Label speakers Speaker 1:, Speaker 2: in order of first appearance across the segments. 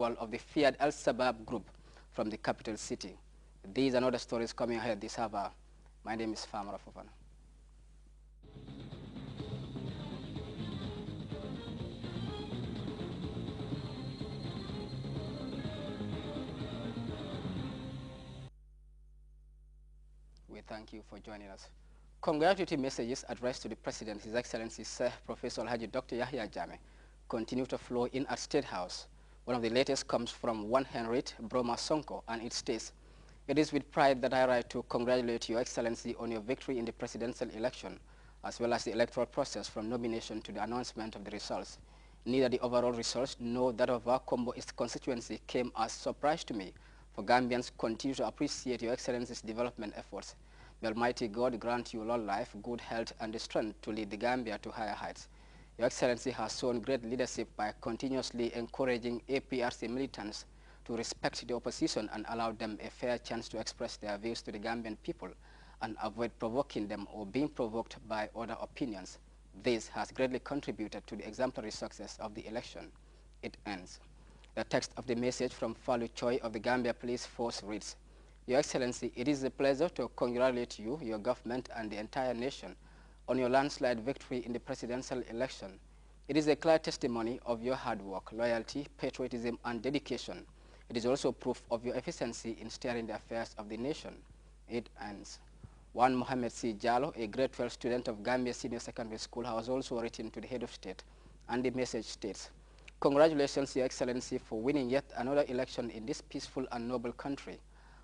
Speaker 1: of the feared Al-Shabaab group from the capital city. These and other stories coming ahead this hour. My name is Farmer Fofana. We thank you for joining us. Congratulatory messages addressed to the President, His Excellency Sir Professor Alhaji Dr. Yahya Jammeh, continue to flow in at State House. One of the latest comes from one Henriette Broma Sonko, and it states, "It is with pride that I write to congratulate Your Excellency on your victory in the presidential election, as well as the electoral process from nomination to the announcement of the results. Neither the overall results nor that of our Combo East constituency came as a surprise to me, for Gambians continue to appreciate Your Excellency's development efforts. May Almighty God grant you long life, good health, and the strength to lead the Gambia to higher heights. Your Excellency has shown great leadership by continuously encouraging APRC militants to respect the opposition and allow them a fair chance to express their views to the Gambian people and avoid provoking them or being provoked by other opinions. This has greatly contributed to the exemplary success of the election." It ends. The text of the message from Falu Choi of the Gambia Police Force reads, "Your Excellency, it is a pleasure to congratulate you, your government, and the entire nation on your landslide victory in the presidential election. It is a clear testimony of your hard work, loyalty, patriotism, and dedication. It is also proof of your efficiency in steering the affairs of the nation." It ends. One Mohammed C. Jallo, a grade 12 student of Gambia Senior Secondary School, has also written to the head of state, and the message states, "Congratulations, Your Excellency, for winning yet another election in this peaceful and noble country.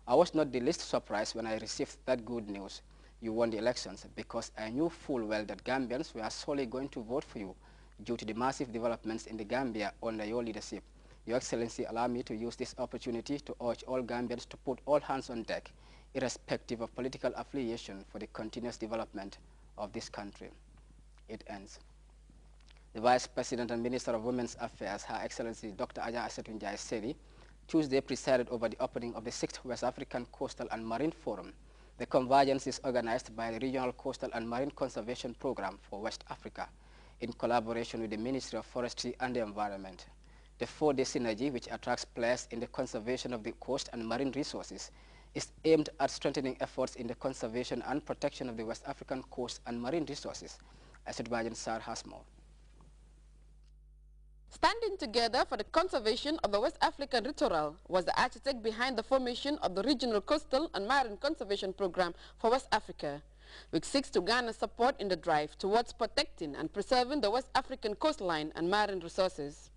Speaker 1: I was not the least surprised when I received that good news. You won the elections, because I knew full well that Gambians were solely going to vote for you due to the massive developments in the Gambia under your leadership. Your Excellency, allow me to use this opportunity to urge all Gambians to put all hands on deck, irrespective of political affiliation, for the continuous development of this country." It ends. The Vice President and Minister of Women's Affairs, Her Excellency Dr. Aja Asetu Njai Seri, Tuesday presided over the opening of the 6th West African Coastal and Marine Forum. The convergence is organized by the Regional Coastal and Marine Conservation Program for West Africa in collaboration with the Ministry of Forestry and the Environment. The 4-day synergy, which attracts players in the conservation of the coast and marine resources, is aimed at strengthening efforts in the conservation and protection of the West African coast and marine resources. Asadbajan Sar has more.
Speaker 2: Standing together for the conservation of the West African littoral was the architect behind the formation of the Regional Coastal and Marine Conservation Program for West Africa, which seeks to garner support in the drive towards protecting and preserving the West African coastline and marine resources.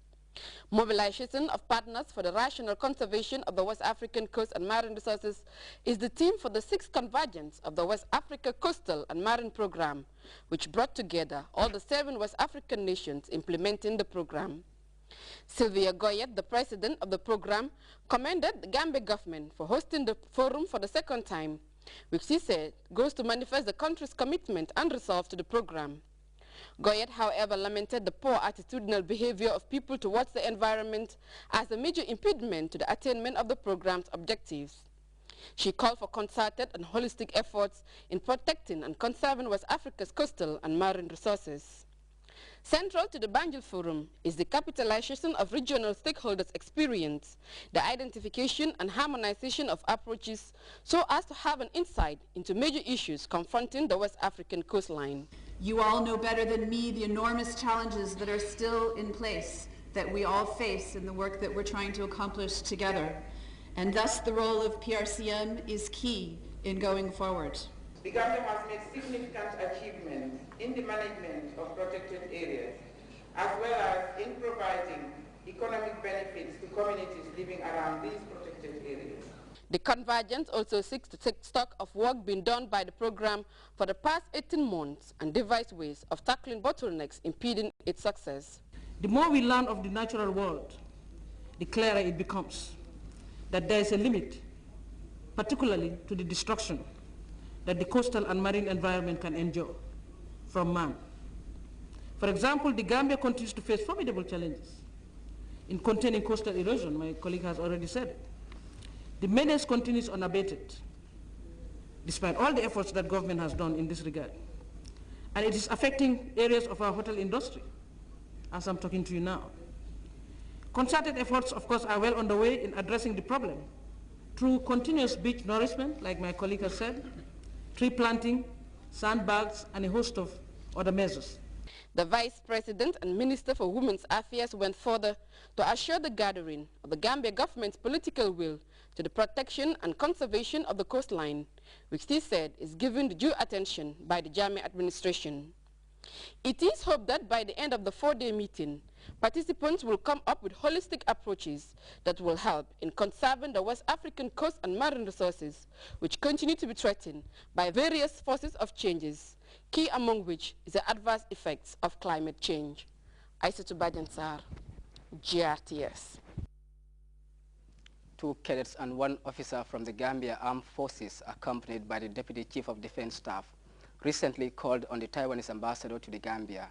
Speaker 2: Mobilization of partners for the rational conservation of the West African coast and marine resources is the theme for the 6th convergence of the West Africa Coastal and Marine Program, which brought together all the 7 West African nations implementing the program. Sylvia Goyet, the president of the program, commended the Gambia government for hosting the forum for the 2nd time, which she said goes to manifest the country's commitment and resolve to the program. Goyet, however, lamented the poor attitudinal behavior of people towards the environment as a major impediment to the attainment of the program's objectives. She called for concerted and holistic efforts in protecting and conserving West Africa's coastal and marine resources. Central to the Banjul Forum is the capitalization of regional stakeholders' experience, the identification and harmonization of approaches so as to have an insight into major issues confronting the West African coastline.
Speaker 3: You all know better than me the enormous challenges that are still in place that we all face in the work that we're trying to accomplish together. And thus the role of PRCM is key in going forward.
Speaker 4: The Gambia has made significant achievements in the management of protected areas, as well as in providing economic benefits to communities living around these protected areas.
Speaker 2: The convergence also seeks to take stock of work being done by the program for the past 18 months and devise ways of tackling bottlenecks impeding its success.
Speaker 5: The more we learn of the natural world, the clearer it becomes that there is a limit, particularly to the destruction that the coastal and marine environment can endure from man. For example, the Gambia continues to face formidable challenges in containing coastal erosion. My colleague has already said it. The menace continues unabated, despite all the efforts that government has done in this regard. And it is affecting areas of our hotel industry, as I'm talking to you now. Concerted efforts, of course, are well underway in addressing the problem through continuous beach nourishment, like my colleague has said, tree planting, sandbags, and a host of other measures.
Speaker 2: The Vice President and Minister for Women's Affairs went further to assure the gathering of the Gambia government's political will to the protection and conservation of the coastline, which he said is given the due attention by the Jammeh administration. It is hoped that by the end of the 4-day meeting, participants will come up with holistic approaches that will help in conserving the West African coast and marine resources, which continue to be threatened by various forces of changes, key among which is the adverse effects of climate change. Aissatou Badiansar, GRTS.
Speaker 1: 2 cadets and 1 officer from the Gambia Armed Forces, accompanied by the Deputy Chief of Defense Staff, recently called on the Taiwanese ambassador to the Gambia.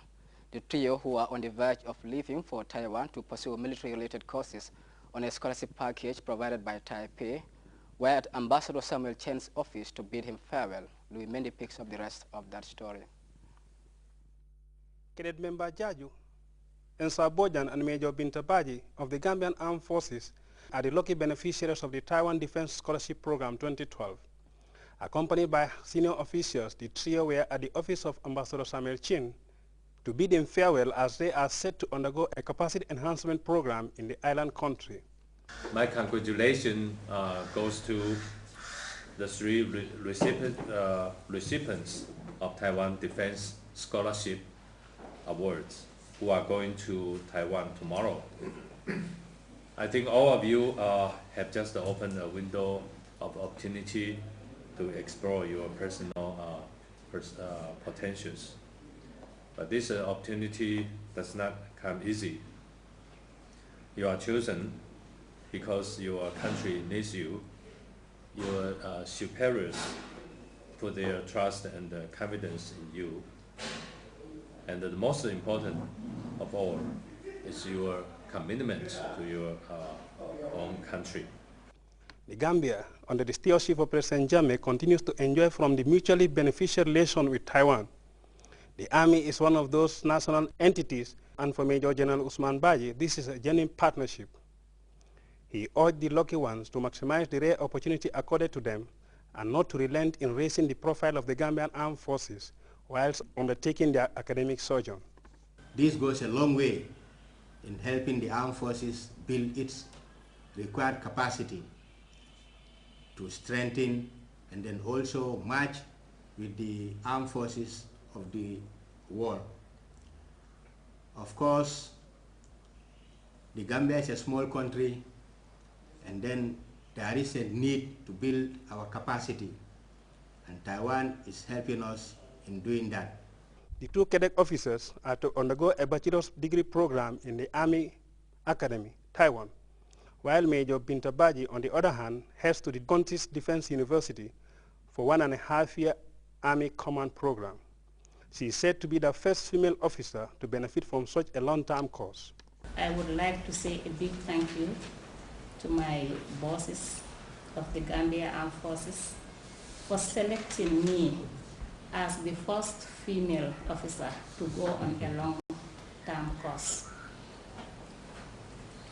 Speaker 1: The trio, who are on the verge of leaving for Taiwan to pursue military-related courses on a scholarship package provided by Taipei, were at Ambassador Samuel Chen's office to bid him farewell. Louis Mendy picks up the rest of that story.
Speaker 6: Cadet member Jaju, Ensa Bojan and Major Bintabaji of the Gambian Armed Forces are the lucky beneficiaries of the Taiwan Defense Scholarship Program 2012. Accompanied by senior officials, the trio were at the office of Ambassador Samuel Chen to bid him farewell as they are set to undergo a capacity enhancement program in the island country.
Speaker 7: My congratulations goes to the 3 recipients of Taiwan Defense Scholarship Awards who are going to Taiwan tomorrow. I think all of you have just opened a window of opportunity to explore your personal potentials. But this opportunity does not come easy. You are chosen because your country needs you. Your superiors put their trust and confidence in you. And the most important of all is your commitment to your own country.
Speaker 6: The Gambia, under the stewardship of President Jammeh, continues to enjoy from the mutually beneficial relation with Taiwan. The Army is one of those national entities, and for Major General Usman Baji, this is a genuine partnership. He urged the lucky ones to maximize the rare opportunity accorded to them and not to relent in raising the profile of the Gambian Armed Forces whilst undertaking their academic sojourn.
Speaker 8: This goes a long way in helping the armed forces build its required capacity to strengthen and then also match with the armed forces of the world. Of course, the Gambia is a small country, and then there is a need to build our capacity, and Taiwan is helping us in doing that.
Speaker 6: The 2 cadet officers are to undergo a bachelor's degree program in the Army Academy, Taiwan, while Major Bintabaji, on the other hand, heads to the country's Defense University for 1.5-year Army Command program. She is said to be the first female officer to benefit from such a long-term course.
Speaker 9: I would like to say a big thank you to my bosses of the Gambia Armed Forces for selecting me as the first female officer to go on a long-term course.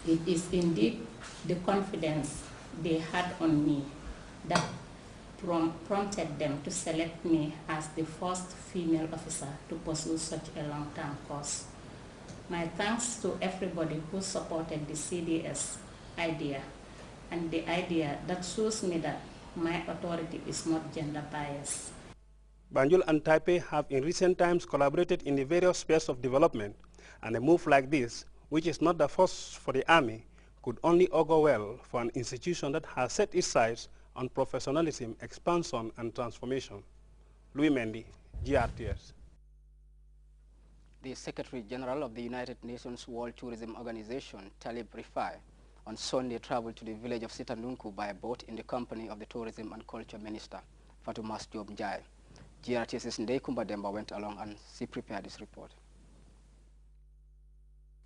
Speaker 9: It is indeed the confidence they had on me that prompted them to select me as the first female officer to pursue such a long-term course. My thanks to everybody who supported the CDS idea, and the idea that shows me that my authority is not gender biased.
Speaker 6: Banjul and Taipei have in recent times collaborated in the various spheres of development, and a move like this, which is not the first for the Army, could only augur well for an institution that has set its sights on professionalism, expansion, and transformation. Louis Mendy, GRTS.
Speaker 1: The Secretary General of the United Nations World Tourism Organization, Talib Rifai, on Sunday traveled to the village of Sitanunku by boat in the company of the Tourism and Culture Minister, Fatumas Job Njai. GRTS's Ndei Kumbademba went along and she prepared this report.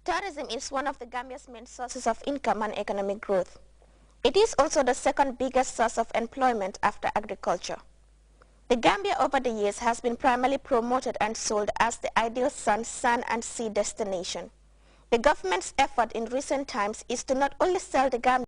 Speaker 10: Tourism is one of the Gambia's main sources of income and economic growth. It is also the second biggest source of employment after agriculture. The Gambia over the years has been primarily promoted and sold as the ideal sun and sea destination. The government's effort in recent times is to not only sell the Gambia